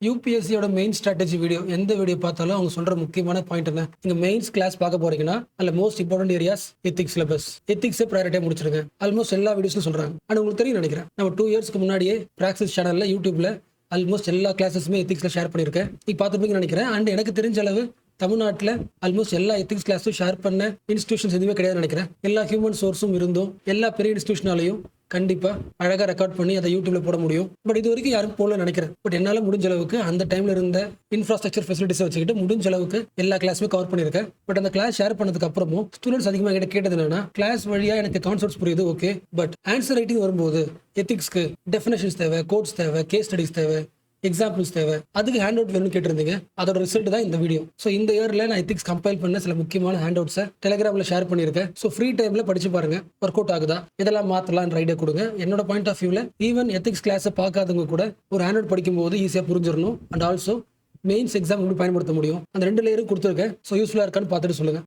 யூபிஎஸ்சியோட main strategy video எந்த video பார்த்தாலும் அவங்க சொல்ற முக்கியமான பாயிண்ட் என்ன, நீங்க மெயின்ஸ் கிளாஸ் பார்க்க போறீங்கன்னா அல்ல most important areas ethics syllabus, ethics ப்ரையாரிட்டியா முடிச்சிருங்க. ஆல்மோஸ்ட் எல்லா வீடியோஸ்லும் சொல்றாங்க. ஆனா உங்களுக்கு தெரியும் நினைக்கிறேன், நம்ம 2 இயர்ஸ்க்கு முன்னாடியே பிராக்சிஸ் சேனல்ல யூடியூப்ல ஆல்மோஸ்ட் எல்லா கிளாஸஸுமே எத்திக்ஸ்ல ஷேர் பண்ணியிருக்கேன். நீ பார்த்துருப்பீங்கன்னு நினைக்கிறேன். அண்ட் எனக்கு தெரிஞ்ச அளவு தமிழ்நாட்டில் ஆல்மோஸ்ட் எல்லா எத்திக்ஸ் கிளாஸும் ஷேர் பண்ண இன்ஸ்டியூஷன்ஸ் எதுவுமே கிடையாது நினைக்கிறேன். எல்லா ஹியூமன் சோர்ஸும் இருந்தும் எல்லா பெரிய இன்ஸ்டியூஷனாலையும் கண்டிப்பா அழகா ரெக்கார்ட் பண்ணி அதை யூடியூப்ல போட முடியும். பட் இது வரைக்கும் யாரும் போல நினைக்கிறேன். பட் என்னால முடிஞ்ச அளவுக்கு அந்த டைம்ல இருந்த இன்ஃப்ராஸ்ட்ரக்சர் ஃபெசிலிட்டிஸ் வச்சுக்கிட்டு முடிஞ்ச அளவுக்கு எல்லா கிளாஸுமே கவர் பண்ணியிருக்கேன். பட் அந்த கிளாஸ் ஷேர் பண்ணதுக்கு அப்புறமும் ஸ்டூடெண்ட்ஸ் அதிகமாக கிட்ட கேட்டது என்னன்னா, கிளாஸ் வழியா எனக்கு கான்செப்ட்ஸ் புரியுது, ஓகே, பட் ஆன்சர் ரைட்டிங் வரும்போது எத்திக்ஸ்க்கு டெஃபினேஷன்ஸ் தேவை, கோட்ஸ் தேவை, கேஸ் ஸ்டடிஸ் தேவை, எக்ஸாம்பிள்ஸ் தேவை, அதுக்கு ஹேண்ட் அவுட் வேணும்னு கேட்டிருந்தீங்க. அதோட ரிசல்ட் தான் இந்த வீடியோ. ஸோ இந்த இயர்ல நான் எத்திக்ஸ் கம்பைல் பண்ண சில முக்கியமான ஹேண்ட் அவுட்ஸை டெலிகிராமில் ஷேர் பண்ணியிருக்கேன். ஸோ ஃப்ரீ டைம்ல படிச்சு பாருங்க, ஒர்க் அவுட் ஆகுதா, இதெல்லாம் மாற்றலாம்னு ஐடியா கொடுங்க. என்னோட பாயிண்ட் ஆஃப் வியூவில் ஈவன் எத்திக்ஸ் கிளாஸை பார்க்காதவங்க கூட ஒரு ஹேண்ட் அவுட் படிக்கும்போது ஈஸியாக புரிஞ்சிடணும். அண்ட் ஆல்சோ மெயின்ஸ் எக்ஸாம் எப்படி பயன்படுத்த முடியும், அந்த 2 லேயரும் கொடுத்துருக்கேன். ஸோ யூஸ்ஃபுல்லாக இருக்கான்னு பார்த்துட்டு சொல்லுங்க.